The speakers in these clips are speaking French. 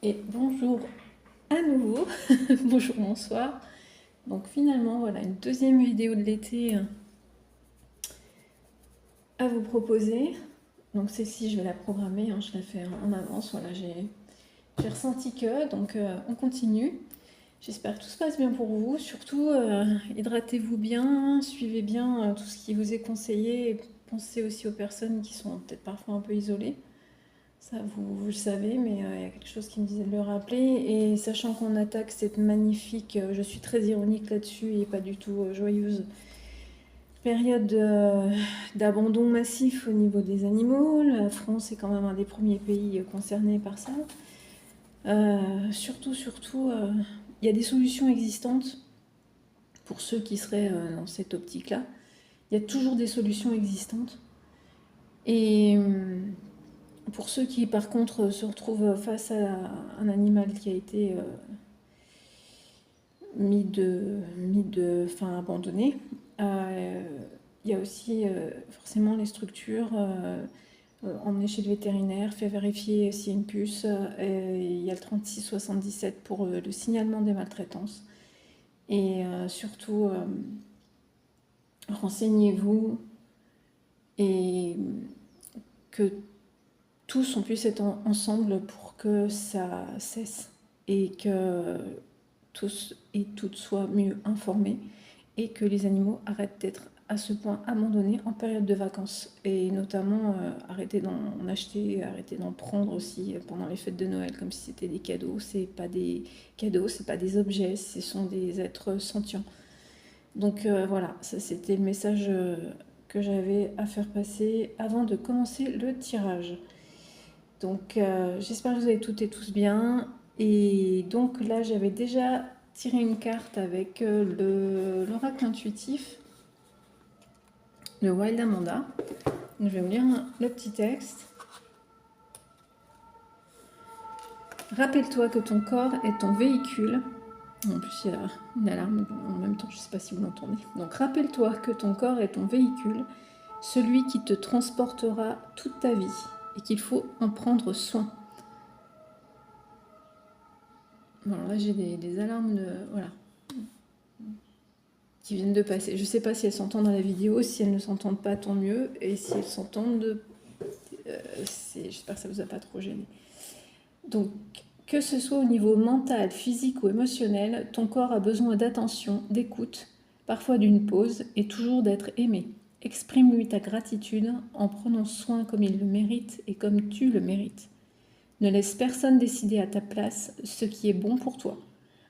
Et bonjour à nouveau, bonjour, bonsoir. Donc finalement, voilà une deuxième vidéo de l'été à vous proposer. Donc celle-ci, je vais la programmer, je la fais en avance. Voilà, j'ai ressenti que, donc on continue. J'espère que tout se passe bien pour vous. Surtout, hydratez-vous bien, suivez bien tout ce qui vous est conseillé. Et pensez aussi aux personnes qui sont peut-être parfois un peu isolées. Ça, vous le savez, mais il y a quelque chose qui me disait de le rappeler. Et sachant qu'on attaque cette magnifique, je suis très ironique là-dessus et pas du tout joyeuse, période d'abandon massif au niveau des animaux. La France est quand même un des premiers pays concernés par ça. Surtout, il y a des solutions existantes pour ceux qui seraient dans cette optique-là. Il y a toujours des solutions existantes. Et pour ceux qui, par contre, se retrouvent face à un animal qui a été abandonné, il y a aussi forcément les structures. Emmener chez le vétérinaire, fait vérifier s'il y a une puce. Il y a le 3677 pour le signalement des maltraitances. Et surtout, renseignez-vous et que tous on puisse être ensemble pour que ça cesse et que tous et toutes soient mieux informés et que les animaux arrêtent d'être à ce point abandonnés en période de vacances et notamment arrêter d'en acheter, arrêter d'en prendre aussi pendant les fêtes de Noël comme si c'était des cadeaux. C'est pas des cadeaux, c'est pas des objets, ce sont des êtres sentients. Donc voilà, ça c'était le message que j'avais à faire passer avant de commencer le tirage. Donc j'espère que vous allez toutes et tous bien. Et donc là j'avais déjà tiré une carte avec l'oracle intuitif, le Wild Amanda. Donc, je vais vous lire le petit texte. Rappelle-toi que ton corps est ton véhicule. En plus, il y a une alarme en même temps, je ne sais pas si vous l'entendez. Donc, rappelle-toi que ton corps est ton véhicule, celui qui te transportera toute ta vie et qu'il faut en prendre soin. Alors là, j'ai des alarmes voilà, qui viennent de passer. Je ne sais pas si elles s'entendent dans la vidéo. Si elles ne s'entendent pas, tant mieux. Et si elles s'entendent, j'espère que ça ne vous a pas trop gêné. Donc, que ce soit au niveau mental, physique ou émotionnel, ton corps a besoin d'attention, d'écoute, parfois d'une pause et toujours d'être aimé. Exprime-lui ta gratitude en prenant soin comme il le mérite et comme tu le mérites. Ne laisse personne décider à ta place ce qui est bon pour toi.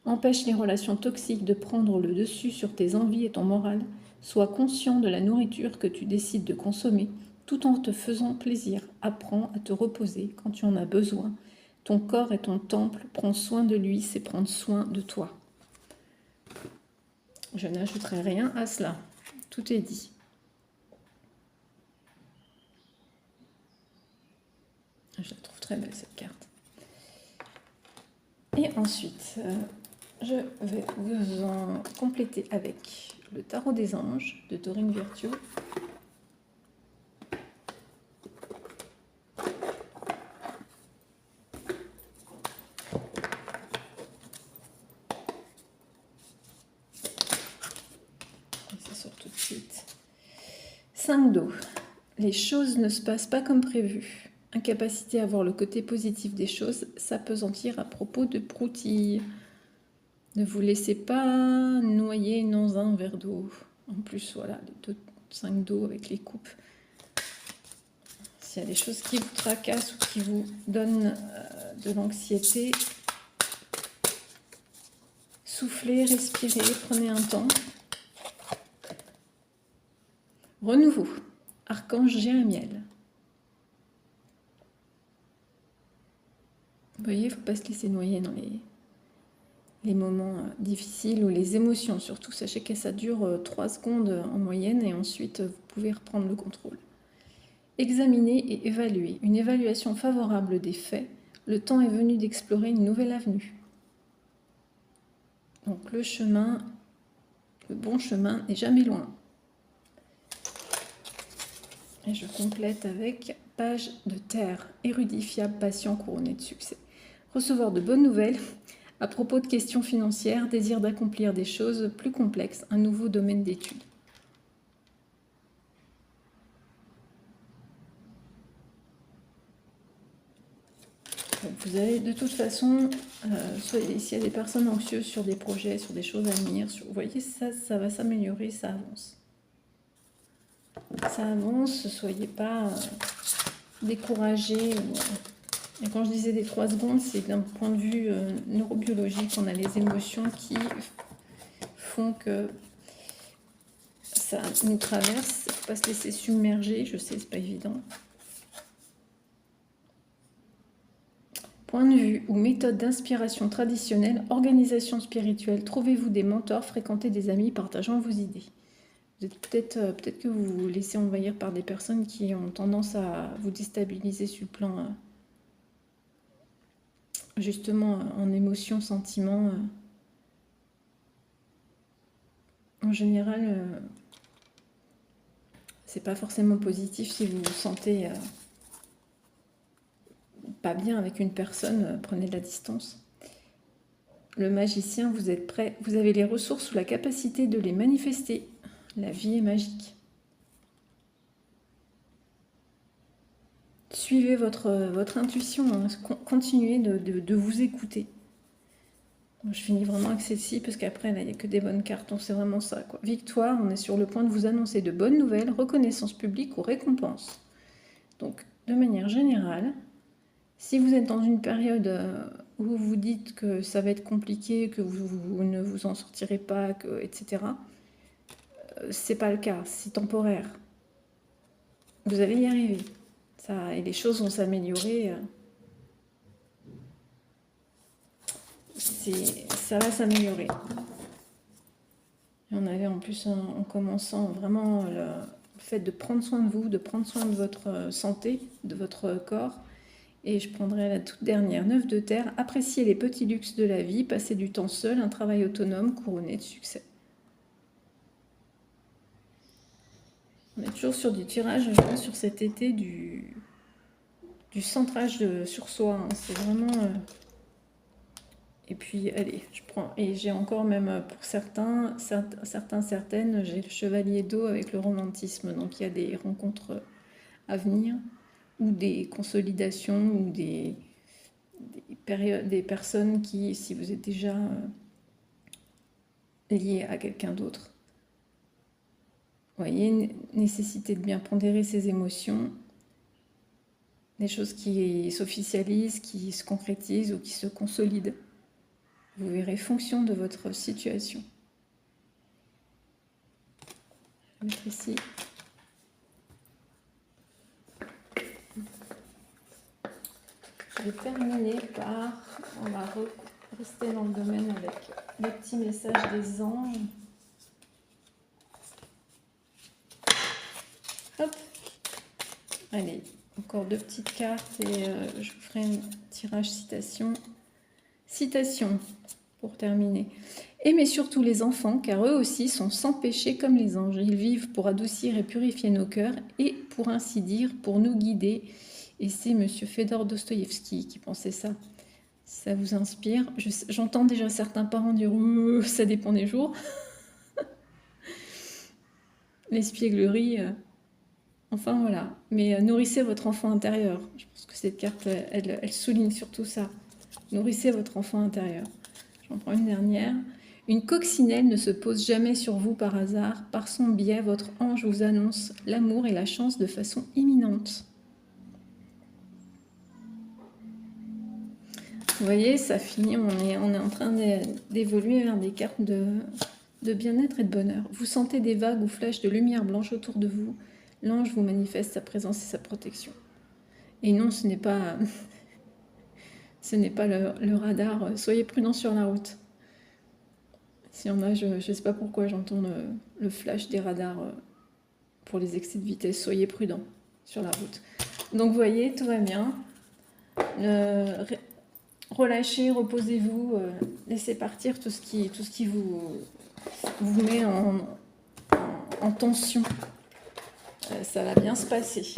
Empêche les relations toxiques de prendre le dessus sur tes envies et ton moral. Sois conscient de la nourriture que tu décides de consommer tout en te faisant plaisir. Apprends à te reposer quand tu en as besoin. Ton corps est ton temple, prends soin de lui, c'est prendre soin de toi. Je n'ajouterai rien à cela. Tout est dit. Je la trouve très belle cette carte. Et ensuite, je vais vous en compléter avec le tarot des anges de Dorine Virtue. Ça sort tout de suite. 5 d'eau. Les choses ne se passent pas comme prévu. Incapacité à voir le côté positif des choses, s'apesantir à propos de broutilles. Ne vous laissez pas noyer dans un verre d'eau. En plus, voilà, les 5 d'eau avec les coupes. S'il y a des choses qui vous tracassent ou qui vous donnent de l'anxiété, soufflez, respirez, prenez un temps. Renouveau, archange Jérémiel. Vous voyez, il ne faut pas se laisser noyer dans les moments difficiles ou les émotions. Surtout, sachez que ça dure 3 secondes en moyenne et ensuite, vous pouvez reprendre le contrôle. Examiner et évaluer. Une évaluation favorable des faits. Le temps est venu d'explorer une nouvelle avenue. Donc le bon chemin n'est jamais loin. Et je complète avec page de terre, érudit, fiable, patient, couronné de succès. Recevoir de bonnes nouvelles à propos de questions financières, désir d'accomplir des choses plus complexes, un nouveau domaine d'études. Vous allez de toute façon, s'il y a des personnes anxieuses sur des projets, sur des choses à venir, vous voyez, ça va s'améliorer, ça avance. Ça avance, soyez pas découragés. Et quand je disais des 3 secondes, c'est d'un point de vue neurobiologique, on a les émotions qui font que ça nous traverse. Il ne faut pas se laisser submerger, je sais, c'est pas évident. Point de vue ou méthode d'inspiration traditionnelle, organisation spirituelle, trouvez-vous des mentors, fréquentez des amis partageant vos idées. Vous êtes peut-être que vous vous laissez envahir par des personnes qui ont tendance à vous déstabiliser sur le plan justement en émotion, sentiment. En général, c'est pas forcément positif si vous vous sentez pas bien avec une personne, prenez de la distance. Le magicien, vous êtes prêt, vous avez les ressources ou la capacité de les manifester. La vie est magique. Suivez votre intuition, hein. Continuez de vous écouter. Je finis vraiment avec celle-ci parce qu'après, là, il n'y a que des bonnes cartes, donc c'est vraiment ça, quoi. Victoire, on est sur le point de vous annoncer de bonnes nouvelles, reconnaissance publique ou récompense. Donc, de manière générale, si vous êtes dans une période où vous vous dites que ça va être compliqué, que vous ne vous en sortirez pas, etc., c'est pas le cas, c'est temporaire. Vous allez y arriver. Et les choses vont s'améliorer. Ça va s'améliorer. Et on avait en plus, en commençant vraiment le fait de prendre soin de vous, de prendre soin de votre santé, de votre corps. Et je prendrai la toute dernière, 9 de terre. Appréciez les petits luxes de la vie, passer du temps seul, un travail autonome couronné de succès. On est toujours sur du tirage, je pense, sur cet été du centrage sur soi. Hein. C'est vraiment... Et puis, allez, je prends... Et j'ai encore même, pour certaines, j'ai le chevalier d'eau avec le romantisme. Donc, il y a des rencontres à venir, ou des consolidations, ou des personnes qui, si vous êtes déjà lié à quelqu'un d'autre, vous voyez, nécessité de bien pondérer ses émotions, des choses qui s'officialisent, qui se concrétisent ou qui se consolident. Vous verrez fonction de votre situation. Je vais mettre ici. Je vais terminer par... On va rester dans le domaine avec les petits messages des anges. Hop. Allez, encore 2 petites cartes et je vous ferai un tirage citation. Citation, pour terminer. Aimez surtout les enfants, car eux aussi sont sans péché comme les anges. Ils vivent pour adoucir et purifier nos cœurs et, pour ainsi dire, pour nous guider. Et c'est M. Fedor Dostoïevski qui pensait ça. Si ça vous inspire. J'entends déjà certains parents dire « ça dépend des jours ». L'espièglerie, enfin voilà. Mais nourrissez votre enfant intérieur. Je pense que cette carte, elle souligne surtout ça. Nourrissez votre enfant intérieur. J'en prends une dernière. Une coccinelle ne se pose jamais sur vous par hasard. Par son biais, votre ange vous annonce l'amour et la chance de façon imminente. Vous voyez, ça finit, on est en train d'évoluer vers des cartes de bien-être et de bonheur. Vous sentez des vagues ou flashs de lumière blanche autour de vous. L'ange vous manifeste sa présence et sa protection. Et non, ce n'est pas... Ce n'est pas le radar. Soyez prudents sur la route. S'il y en a, je ne sais pas pourquoi j'entends le flash des radars pour les excès de vitesse. Soyez prudents sur la route. Donc, vous voyez, tout va bien. Relâchez, reposez-vous. Laissez partir tout ce qui vous met en tension. Ça va bien se passer.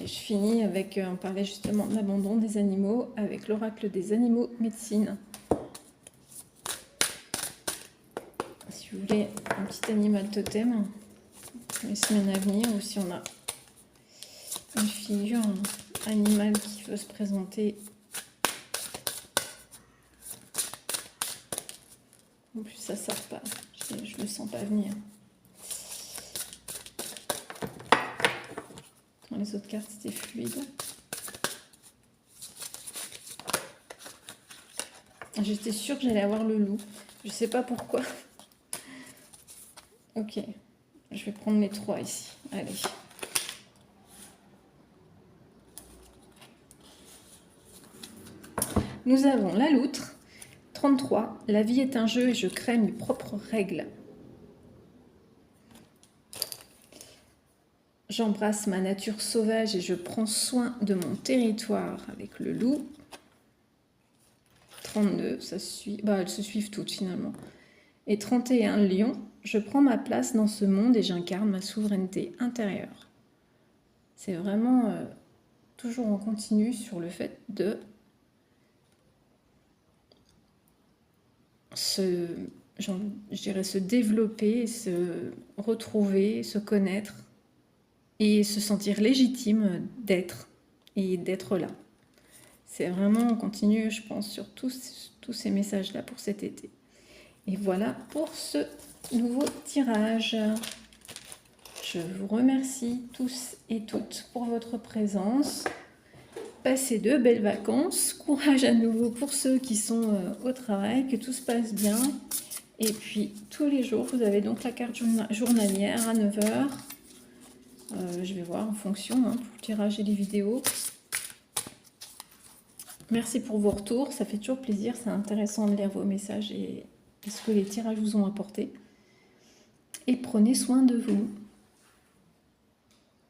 Et je finis avec, on parlait justement de l'abandon des animaux, avec l'oracle des animaux médecine. Si vous voulez un petit animal totem pour les semaines à venir, ou si on a une figure animale qui veut se présenter. En plus ça sort pas, je le sens pas venir. Quand les autres cartes étaient fluides. J'étais sûre que j'allais avoir le loup, je sais pas pourquoi. Ok, je vais prendre les 3 ici, allez. Nous avons la loutre, 33, la vie est un jeu et je crée mes propres règles. J'embrasse ma nature sauvage et je prends soin de mon territoire avec le loup. 32, ça suit, elles se suivent toutes finalement. Et 31, lion, je prends ma place dans ce monde et j'incarne ma souveraineté intérieure. C'est vraiment toujours en continu sur le fait de je dirais se développer, se retrouver, se connaître et se sentir légitime d'être et d'être là. C'est vraiment en continu, je pense, sur tous ces messages-là pour cet été. Et voilà pour ce nouveau tirage. Je vous remercie tous et toutes pour votre présence. Passez de belles vacances. Courage à nouveau pour ceux qui sont au travail, que tout se passe bien. Et puis, tous les jours, vous avez donc la carte journalière à 9 h. Je vais voir en fonction pour le tirage et les vidéos. Merci pour vos retours. Ça fait toujours plaisir. C'est intéressant de lire vos messages et ce que les tirages vous ont apporté. Et prenez soin de vous.